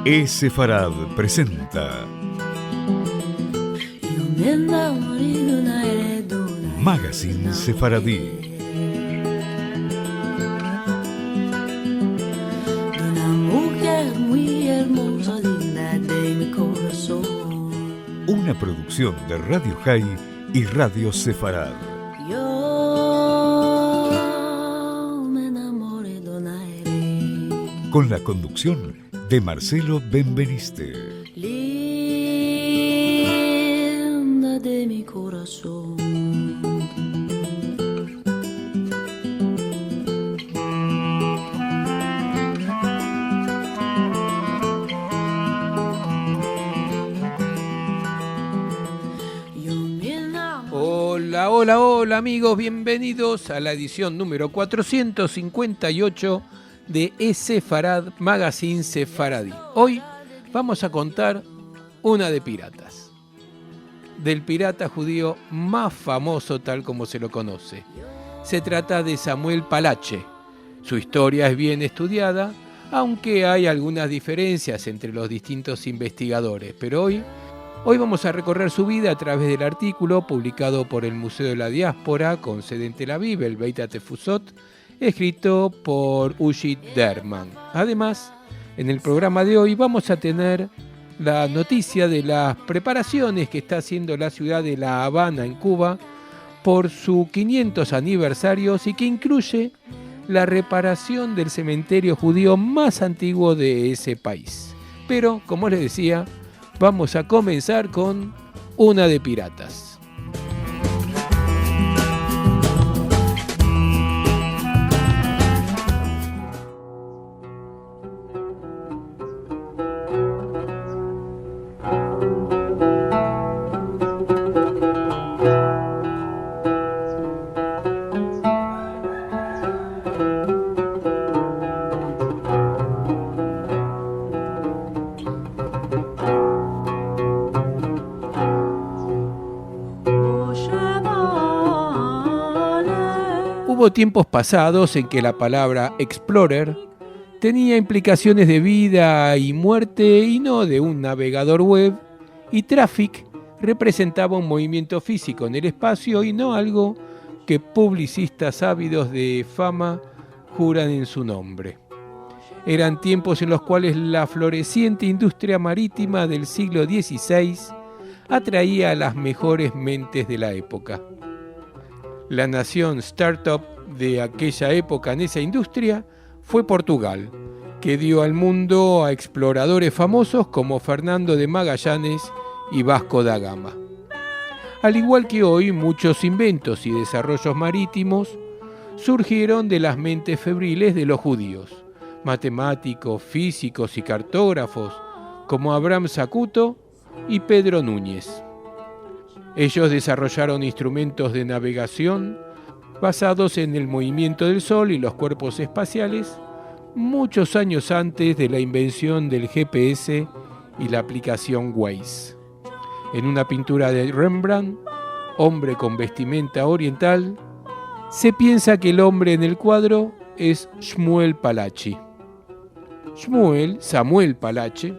Sefarad presenta Magazine Sefaradí. Una producción de Radio High y Radio Sefarad. Con la conducción de Marcelo Benveniste. Linda de mi corazón. Hola amigos, bienvenidos a la edición número 458 de Sefarad Magazine Sefaradí. Hoy vamos a contar una de piratas, del pirata judío más famoso tal como se lo conoce. Se trata de Samuel Palache. Su historia es bien estudiada, aunque hay algunas diferencias entre los distintos investigadores, pero hoy vamos a recorrer su vida a través del artículo publicado por el Museo de la Diáspora con sede en Tel Aviv, el Beit Atefusot, escrito por Ushi Derman. Además, en el programa de hoy vamos a tener la noticia de las preparaciones que está haciendo la ciudad de La Habana en Cuba por sus 500 aniversarios y que incluye la reparación del cementerio judío más antiguo de ese país. Pero, como les decía, vamos a comenzar con una de piratas. Hubo tiempos pasados en que la palabra explorer tenía implicaciones de vida y muerte y no de un navegador web, y traffic representaba un movimiento físico en el espacio y no algo que publicistas ávidos de fama juran en su nombre. Eran tiempos en los cuales la floreciente industria marítima del siglo XVI atraía a las mejores mentes de la época. La nación startup de aquella época en esa industria fue Portugal, que dio al mundo a exploradores famosos como Fernando de Magallanes y Vasco da Gama. Al igual que hoy, muchos inventos y desarrollos marítimos surgieron de las mentes febriles de los judíos, matemáticos, físicos y cartógrafos como Abraham Zacuto y Pedro Núñez. Ellos desarrollaron instrumentos de navegación basados en el movimiento del Sol y los cuerpos espaciales muchos años antes de la invención del GPS y la aplicación Waze. En una pintura de Rembrandt, Hombre con vestimenta oriental, se piensa que el hombre en el cuadro es Shmuel Palachi. Samuel Palache,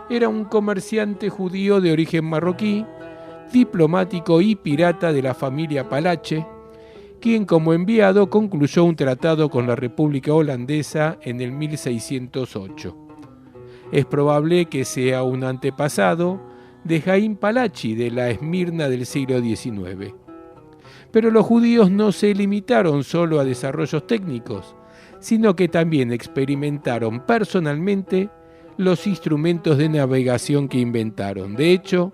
era un comerciante judío de origen marroquí, diplomático y pirata de la familia Palache, quien como enviado concluyó un tratado con la República Holandesa en el 1608. Es probable que sea un antepasado de Jaim Palachi de la Esmirna del siglo XIX. Pero los judíos no se limitaron solo a desarrollos técnicos, sino que también experimentaron personalmente los instrumentos de navegación que inventaron. De hecho,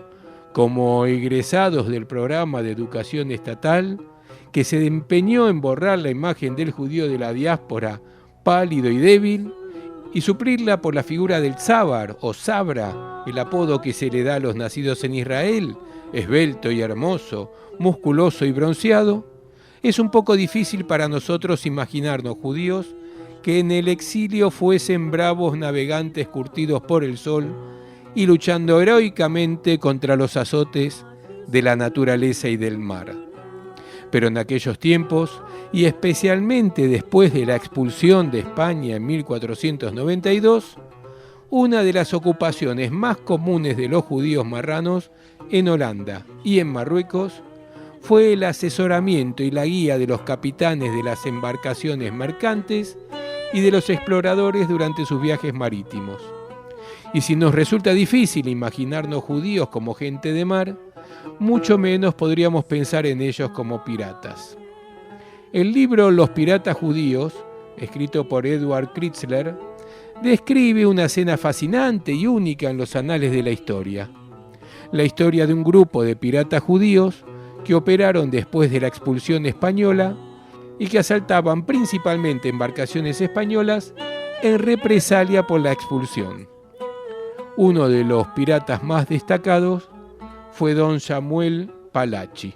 como egresados del programa de educación estatal, que se empeñó en borrar la imagen del judío de la diáspora pálido y débil y suplirla por la figura del Tzabar o Sabra, el apodo que se le da a los nacidos en Israel, esbelto y hermoso, musculoso y bronceado, es un poco difícil para nosotros imaginarnos judíos que en el exilio fuesen bravos navegantes curtidos por el sol y luchando heroicamente contra los azotes de la naturaleza y del mar. Pero en aquellos tiempos, y especialmente después de la expulsión de España en 1492, una de las ocupaciones más comunes de los judíos marranos en Holanda y en Marruecos fue el asesoramiento y la guía de los capitanes de las embarcaciones mercantes y de los exploradores durante sus viajes marítimos. Y si nos resulta difícil imaginarnos judíos como gente de mar, mucho menos podríamos pensar en ellos como piratas. El libro Los piratas judíos, escrito por Edward Kritzler, describe una escena fascinante y única en los anales de la historia. La historia de un grupo de piratas judíos que operaron después de la expulsión española y que asaltaban principalmente embarcaciones españolas en represalia por la expulsión. Uno de los piratas más destacados fue don Samuel Palachi,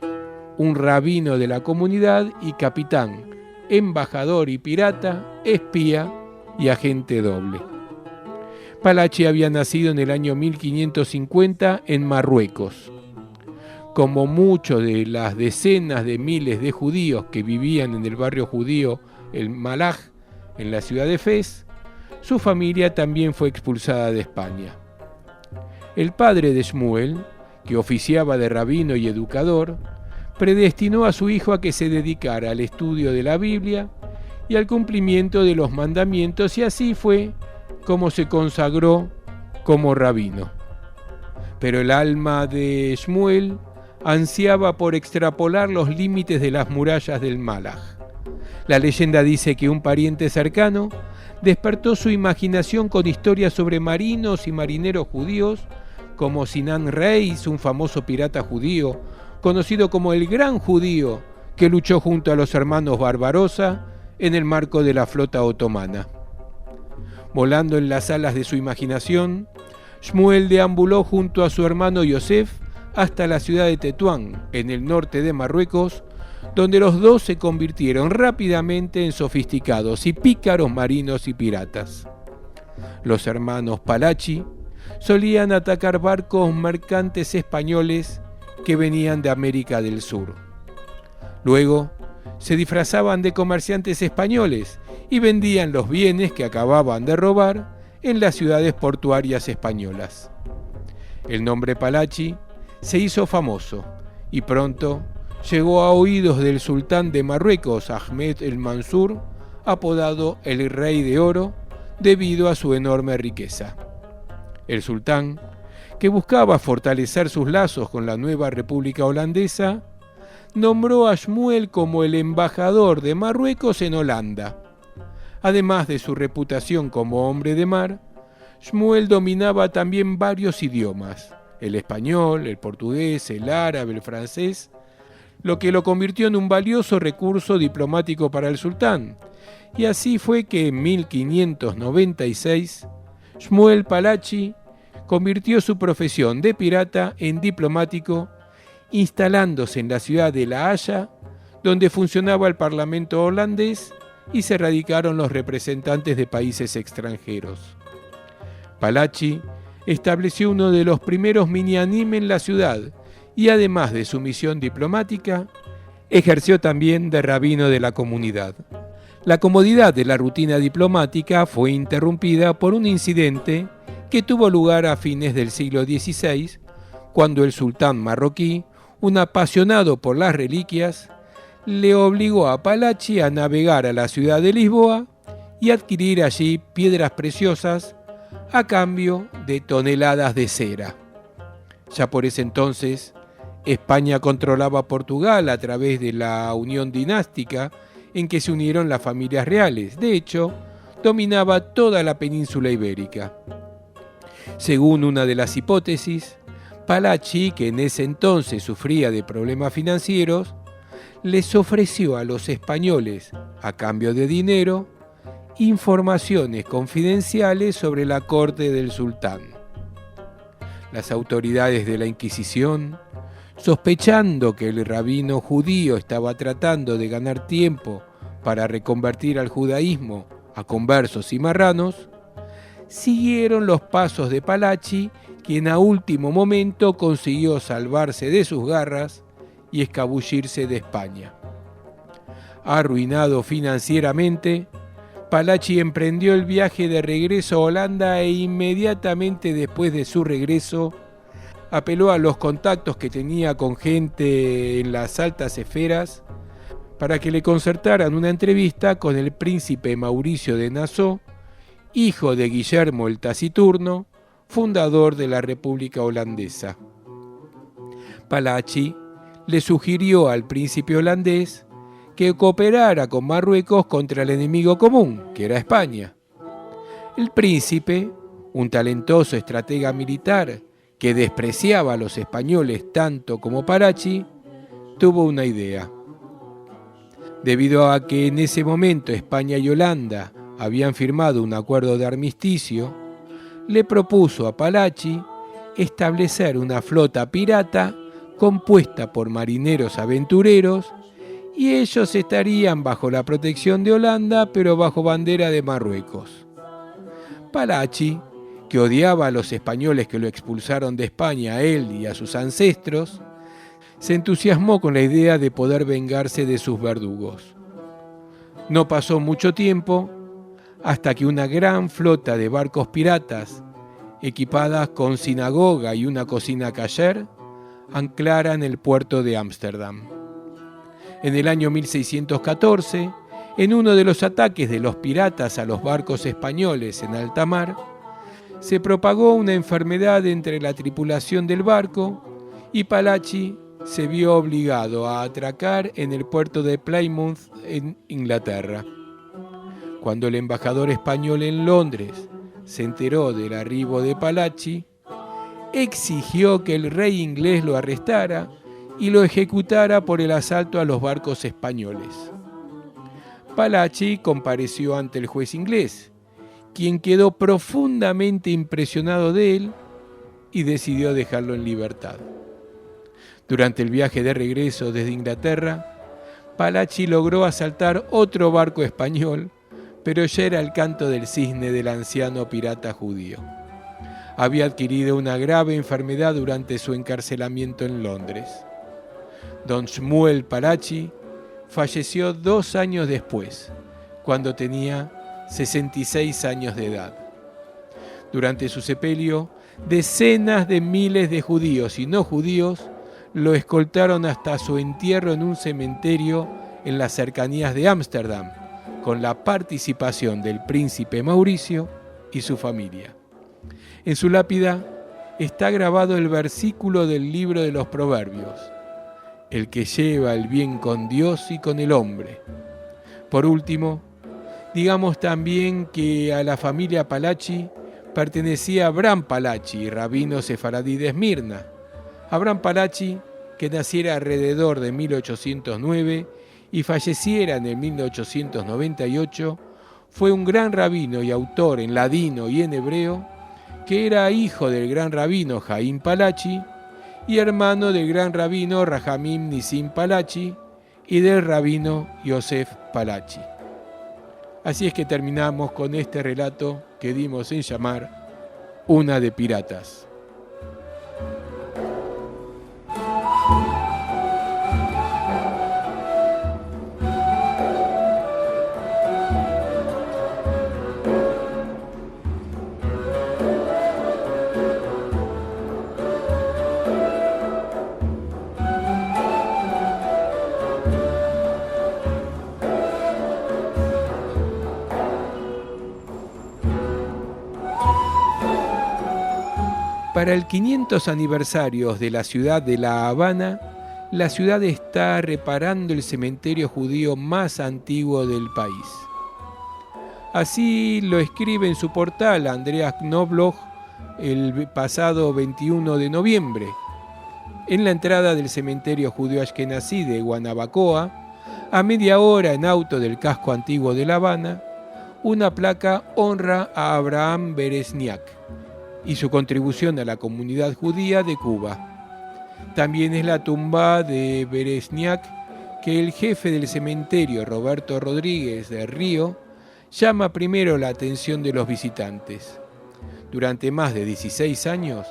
un rabino de la comunidad y capitán, embajador y pirata, espía y agente doble. Palachi había nacido en el año 1550 en Marruecos. Como muchos de las decenas de miles de judíos que vivían en el barrio judío El Malaj, en la ciudad de Fez, su familia también fue expulsada de España. El padre de Shmuel, que oficiaba de rabino y educador, predestinó a su hijo a que se dedicara al estudio de la Biblia y al cumplimiento de los mandamientos, y así fue como se consagró como rabino. Pero el alma de Shmuel ansiaba por extrapolar los límites de las murallas del Malaj. La leyenda dice que un pariente cercano despertó su imaginación con historias sobre marinos y marineros judíos como Sinan Reis, un famoso pirata judío, conocido como el Gran Judío, que luchó junto a los hermanos Barbarossa en el marco de la flota otomana. Volando en las alas de su imaginación, Shmuel deambuló junto a su hermano Yosef hasta la ciudad de Tetuán, en el norte de Marruecos, donde los dos se convirtieron rápidamente en sofisticados y pícaros marinos y piratas. Los hermanos Palachi solían atacar barcos mercantes españoles que venían de América del Sur. Luego, se disfrazaban de comerciantes españoles y vendían los bienes que acababan de robar en las ciudades portuarias españolas. El nombre Palachi se hizo famoso y pronto llegó a oídos del sultán de Marruecos, Ahmed el Mansur, apodado el Rey de Oro, debido a su enorme riqueza. El sultán, que buscaba fortalecer sus lazos con la nueva República Holandesa, nombró a Shmuel como el embajador de Marruecos en Holanda. Además de su reputación como hombre de mar, Shmuel dominaba también varios idiomas, el español, el portugués, el árabe, el francés, lo que lo convirtió en un valioso recurso diplomático para el sultán. Y así fue que en 1596, Shmuel Palachi convirtió su profesión de pirata en diplomático, instalándose en la ciudad de La Haya, donde funcionaba el parlamento holandés y se radicaron los representantes de países extranjeros. Palachi estableció uno de los primeros mini-anime en la ciudad y, además de su misión diplomática, ejerció también de rabino de la comunidad. La comodidad de la rutina diplomática fue interrumpida por un incidente que tuvo lugar a fines del siglo XVI, cuando el sultán marroquí, un apasionado por las reliquias, le obligó a Palachi a navegar a la ciudad de Lisboa y adquirir allí piedras preciosas a cambio de toneladas de cera. Ya por ese entonces, España controlaba Portugal a través de la unión dinástica en que se unieron las familias reales. De hecho, dominaba toda la península ibérica. Según una de las hipótesis, Palachi, que en ese entonces sufría de problemas financieros, les ofreció a los españoles, a cambio de dinero, informaciones confidenciales sobre la corte del sultán. Las autoridades de la Inquisición, sospechando que el rabino judío estaba tratando de ganar tiempo para reconvertir al judaísmo a conversos y marranos, siguieron los pasos de Palachi, quien a último momento consiguió salvarse de sus garras y escabullirse de España. Arruinado financieramente, Palachi emprendió el viaje de regreso a Holanda e inmediatamente después de su regreso apeló a los contactos que tenía con gente en las altas esferas para que le concertaran una entrevista con el príncipe Mauricio de Nassau, hijo de Guillermo el Taciturno, fundador de la República Holandesa. Palachi le sugirió al príncipe holandés que cooperara con Marruecos contra el enemigo común, que era España. El príncipe, un talentoso estratega militar que despreciaba a los españoles tanto como Palachi, tuvo una idea. Debido a que en ese momento España y Holanda habían firmado un acuerdo de armisticio, le propuso a Palachi establecer una flota pirata compuesta por marineros aventureros y ellos estarían bajo la protección de Holanda, pero bajo bandera de Marruecos. Palachi, que odiaba a los españoles que lo expulsaron de España a él y a sus ancestros, se entusiasmó con la idea de poder vengarse de sus verdugos. No pasó mucho tiempo hasta que una gran flota de barcos piratas, equipadas con sinagoga y una cocina kasher, anclara en el puerto de Ámsterdam. En el año 1614, en uno de los ataques de los piratas a los barcos españoles en alta mar, se propagó una enfermedad entre la tripulación del barco y Palachi se vio obligado a atracar en el puerto de Plymouth, en Inglaterra. Cuando el embajador español en Londres se enteró del arribo de Palachi, exigió que el rey inglés lo arrestara y lo ejecutara por el asalto a los barcos españoles. Palachi compareció ante el juez inglés, quien quedó profundamente impresionado de él y decidió dejarlo en libertad. Durante el viaje de regreso desde Inglaterra, Palachi logró asaltar otro barco español, pero ya era el canto del cisne del anciano pirata judío. Había adquirido una grave enfermedad durante su encarcelamiento en Londres. Don Shmuel Palachi falleció 2 años después, cuando tenía 66 años de edad. Durante su sepelio, decenas de miles de judíos y no judíos lo escoltaron hasta su entierro en un cementerio en las cercanías de Ámsterdam, con la participación del príncipe Mauricio y su familia. En su lápida está grabado el versículo del libro de los Proverbios: el que lleva el bien con Dios y con el hombre. Por último, digamos también que a la familia Palachi pertenecía Abraham Palachi, rabino sefaradí de Esmirna. Abraham Palachi, que naciera alrededor de 1809 y falleciera en el 1898, fue un gran rabino y autor en ladino y en hebreo, que era hijo del gran rabino Jaim Palachi y hermano del gran rabino Rahamim Nisim Palachi y del rabino Yosef Palachi. Así es que terminamos con este relato que dimos en llamar Una de Piratas. Para el 500 aniversario de la ciudad de La Habana, la ciudad está reparando el cementerio judío más antiguo del país. Así lo escribe en su portal Andreas Knobloch el pasado 21 de noviembre. En la entrada del cementerio judío Ashkenazí de Guanabacoa, a media hora en auto del casco antiguo de La Habana, una placa honra a Abraham Beresniak y su contribución a la comunidad judía de Cuba. También es la tumba de Beresniak que el jefe del cementerio, Roberto Rodríguez de Río, llama primero la atención de los visitantes. Durante más de 16 años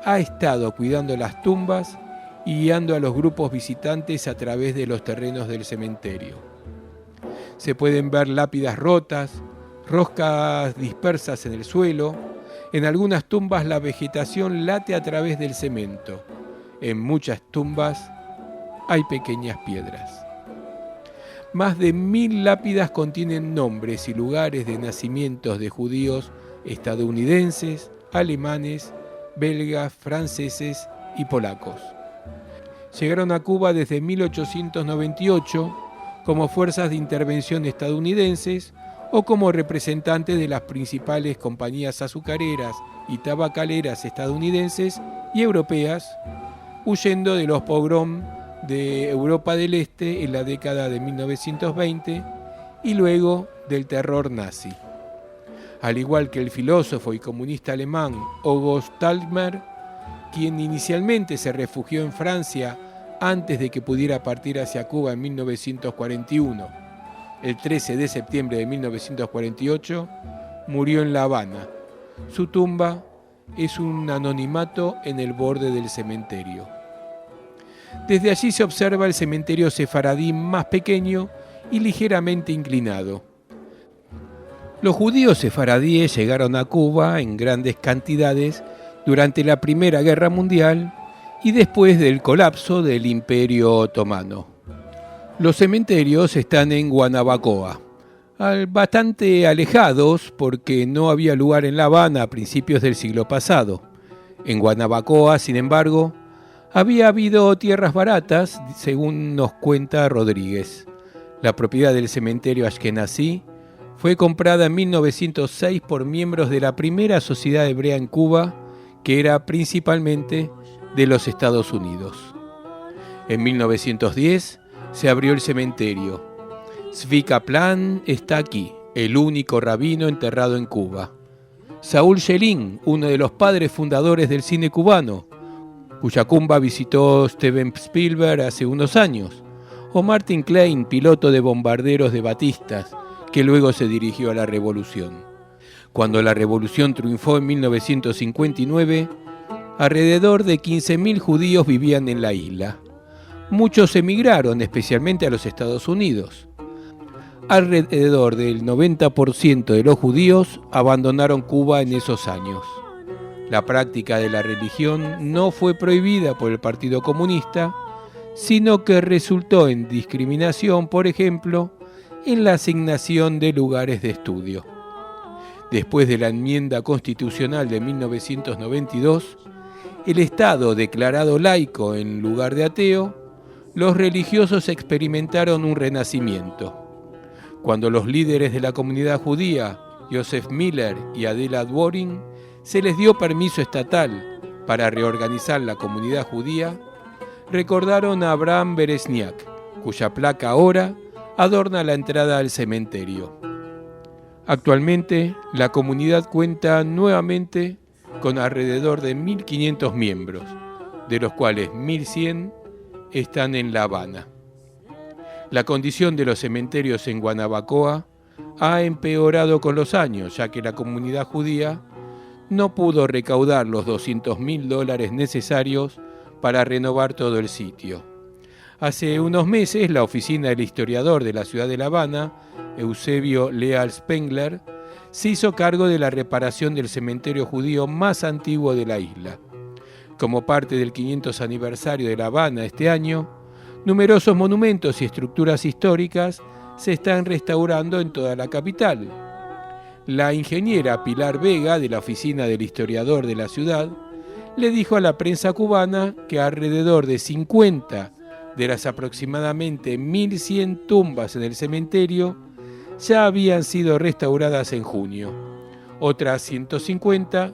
ha estado cuidando las tumbas y guiando a los grupos visitantes a través de los terrenos del cementerio. Se pueden ver lápidas rotas, roscas dispersas en el suelo. En algunas tumbas la vegetación late a través del cemento. En muchas tumbas hay pequeñas piedras. Más de 1000 lápidas contienen nombres y lugares de nacimientos de judíos estadounidenses, alemanes, belgas, franceses y polacos. Llegaron a Cuba desde 1898 como fuerzas de intervención estadounidenses o como representantes de las principales compañías azucareras y tabacaleras estadounidenses y europeas, huyendo de los pogroms de Europa del Este en la década de 1920 y luego del terror nazi. Al igual que el filósofo y comunista alemán August Thalmer, quien inicialmente se refugió en Francia antes de que pudiera partir hacia Cuba en 1941, el 13 de septiembre de 1948, murió en La Habana. Su tumba es un anonimato en el borde del cementerio. Desde allí se observa el cementerio sefaradí más pequeño y ligeramente inclinado. Los judíos sefaradíes llegaron a Cuba en grandes cantidades durante la Primera Guerra Mundial y después del colapso del Imperio Otomano. Los cementerios están en Guanabacoa, bastante alejados porque no había lugar en La Habana a principios del siglo pasado. En Guanabacoa, sin embargo, había habido tierras baratas, según nos cuenta Rodríguez. La propiedad del cementerio Ashkenazí fue comprada en 1906 por miembros de la primera sociedad hebrea en Cuba, que era principalmente de los Estados Unidos. En 1910 se abrió el cementerio. Zvi Kaplan está aquí, el único rabino enterrado en Cuba. Saúl Shelin, uno de los padres fundadores del cine cubano, cuya tumba visitó Steven Spielberg hace unos años, o Martin Klein, piloto de bombarderos de Batistas, que luego se dirigió a la Revolución. Cuando la Revolución triunfó en 1959, alrededor de 15.000 judíos vivían en la isla. Muchos emigraron, especialmente a los Estados Unidos. Alrededor del 90% de los judíos abandonaron Cuba en esos años. La práctica de la religión no fue prohibida por el Partido Comunista, sino que resultó en discriminación, por ejemplo, en la asignación de lugares de estudio. Después de la enmienda constitucional de 1992, el Estado declarado laico en lugar de ateo, los religiosos experimentaron un renacimiento. Cuando los líderes de la comunidad judía, Joseph Miller y Adela Dworin, se les dio permiso estatal para reorganizar la comunidad judía, recordaron a Abraham Beresniak, cuya placa ahora adorna la entrada al cementerio. Actualmente, la comunidad cuenta nuevamente con alrededor de 1.500 miembros, de los cuales 1.100 están en La Habana. La condición de los cementerios en Guanabacoa ha empeorado con los años, ya que la comunidad judía no pudo recaudar los $200.000 necesarios para renovar todo el sitio. Hace unos meses, la oficina del historiador de la ciudad de La Habana, Eusebio Leal Spengler, se hizo cargo de la reparación del cementerio judío más antiguo de la isla. Como parte del 500 aniversario de La Habana este año, numerosos monumentos y estructuras históricas se están restaurando en toda la capital. La ingeniera Pilar Vega, de la oficina del historiador de la ciudad, le dijo a la prensa cubana que alrededor de 50 de las aproximadamente 1.100 tumbas en el cementerio ya habían sido restauradas en junio. Otras 150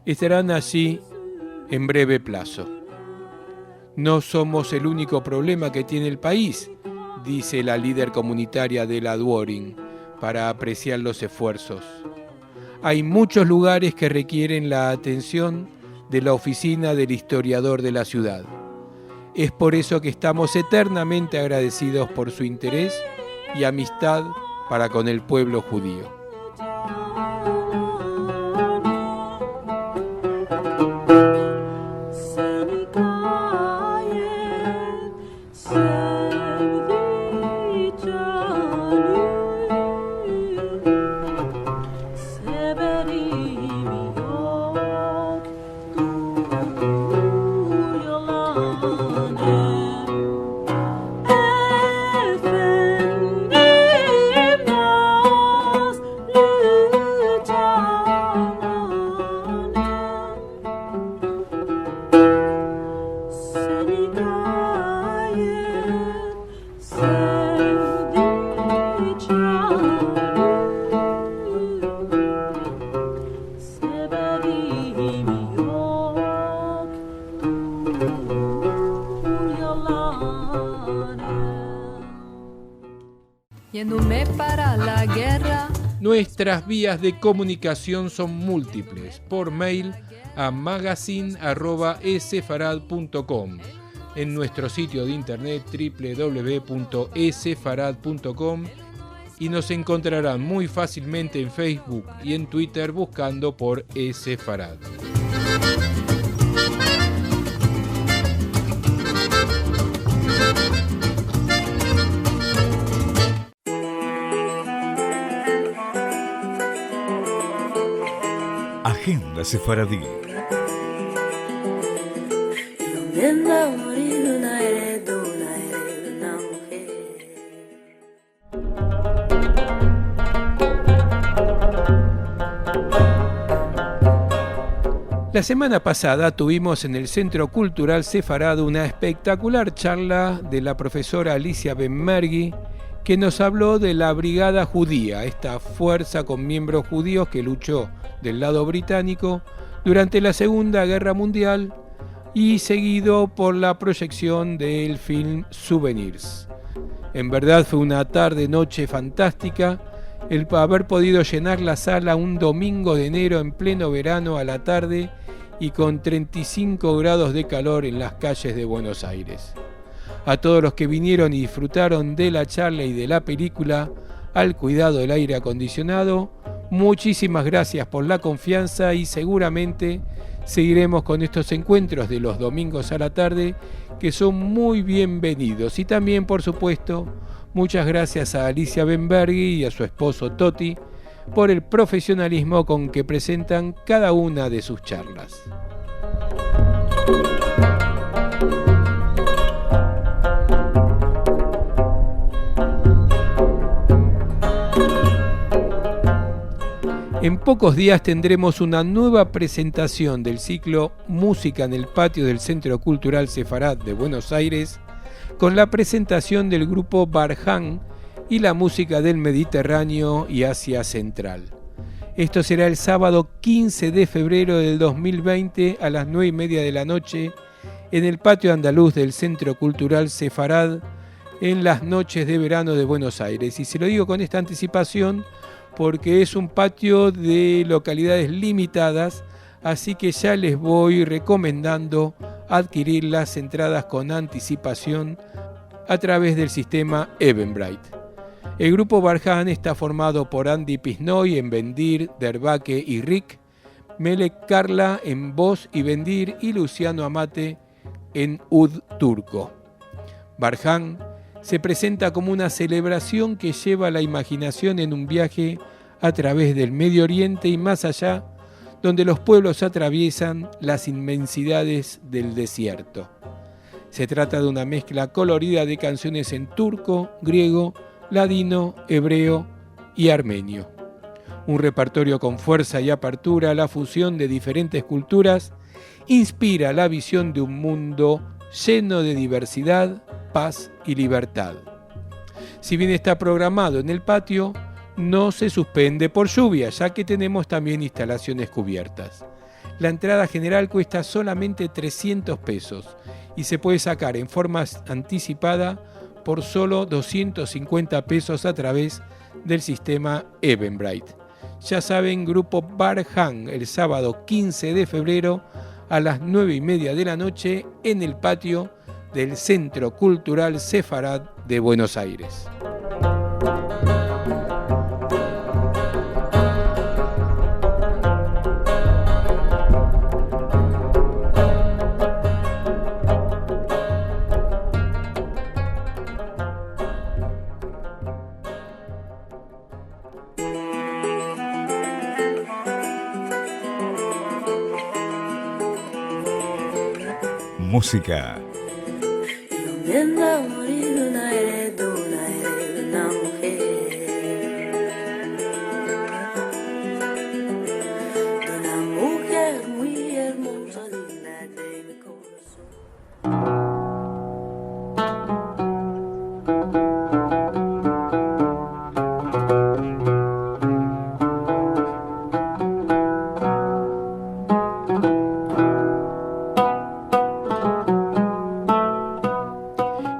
estarán allí en breve plazo. No somos el único problema que tiene el país, dice la líder comunitaria de la Dworin, para apreciar los esfuerzos. Hay muchos lugares que requieren la atención de la oficina del historiador de la ciudad. Es por eso que estamos eternamente agradecidos por su interés y amistad para con el pueblo judío. Yéndome para la guerra. Nuestras vías de comunicación son múltiples. Por mail a magazine@esefarad.com, en nuestro sitio de internet www.esefarad.com, y nos encontrarán muy fácilmente en Facebook y en Twitter buscando por Esefarad. Agenda Sefaradí. La semana pasada tuvimos en el Centro Cultural Sefarad una espectacular charla de la profesora Alicia Benmergui, que nos habló de la Brigada Judía, esta fuerza con miembros judíos que luchó del lado británico durante la Segunda Guerra Mundial, y seguido por la proyección del film Souvenirs. En verdad fue una tarde-noche fantástica el haber podido llenar la sala un domingo de enero en pleno verano a la tarde y con 35 grados de calor en las calles de Buenos Aires. A todos los que vinieron y disfrutaron de la charla y de la película, al cuidado del aire acondicionado, muchísimas gracias por la confianza, y seguramente seguiremos con estos encuentros de los domingos a la tarde, que son muy bienvenidos. Y también, por supuesto, muchas gracias a Alicia Benmergui y a su esposo Toti por el profesionalismo con que presentan cada una de sus charlas. En pocos días tendremos una nueva presentación del ciclo Música en el Patio del Centro Cultural Sefarad de Buenos Aires, con la presentación del grupo Barján y la música del Mediterráneo y Asia Central. Esto será el sábado 15 de febrero del 2020 a las 9:30 de la noche en el Patio Andaluz del Centro Cultural Sefarad, en las noches de verano de Buenos Aires. Y se lo digo con esta anticipación porque es un patio de localidades limitadas, así que ya les voy recomendando adquirir las entradas con anticipación a través del sistema Eventbrite. El grupo Barján está formado por Andy Pisnoy en Bendir, Derbaque y Rick, Melek Carla en voz y Bendir y Luciano Amate en Ud Turco. Barján se presenta como una celebración que lleva la imaginación en un viaje a través del Medio Oriente y más allá, donde los pueblos atraviesan las inmensidades del desierto. Se trata de una mezcla colorida de canciones en turco, griego, ladino, hebreo y armenio. Un repertorio con fuerza y apertura a la fusión de diferentes culturas inspira la visión de un mundo lleno de diversidad, paz y libertad. Si bien está programado en el patio, no se suspende por lluvia, ya que tenemos también instalaciones cubiertas. La entrada general cuesta solamente 300 pesos y se puede sacar en forma anticipada por solo 250 pesos a través del sistema Eventbrite. Ya saben, Grupo Barján, el sábado 15 de febrero a las 9:30 de la noche en el patio del Centro Cultural Sefarad de Buenos Aires. Música.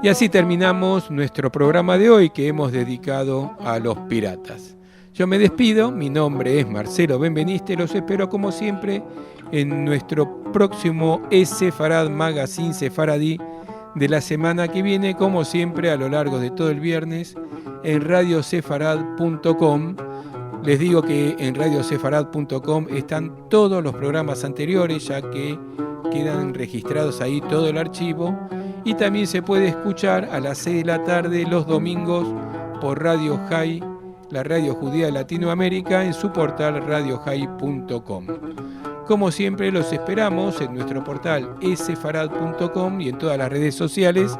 Y así terminamos nuestro programa de hoy que hemos dedicado a los piratas. Yo me despido, mi nombre es Marcelo Benveniste, los espero como siempre en nuestro próximo Sefarad Magazine Sefaradí de la semana que viene, como siempre a lo largo de todo el viernes en radiosefarad.com. Les digo que en radiosefarad.com están todos los programas anteriores, ya que quedan registrados ahí todo el archivo, y también se puede escuchar a las 6 de la tarde los domingos por Radio High, la radio judía de Latinoamérica, en su portal radiohigh.com. Como siempre los esperamos en nuestro portal sefarad.com y en todas las redes sociales,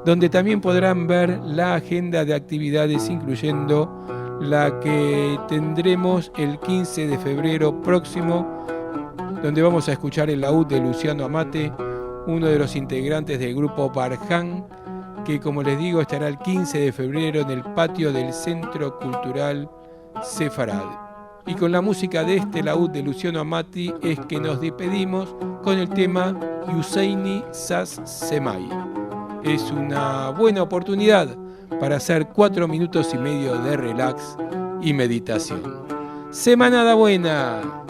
donde también podrán ver la agenda de actividades, incluyendo la que tendremos el 15 de febrero próximo, donde vamos a escuchar el laúd de Luciano Amate, uno de los integrantes del grupo Barján, que como les digo estará el 15 de febrero en el patio del Centro Cultural Sefarad. Y con la música de este laúd de Luciano Amati es que nos despedimos con el tema Yuseini Sas Semai. Es una buena oportunidad para hacer 4 minutos y medio de relax y meditación. Semanada buena.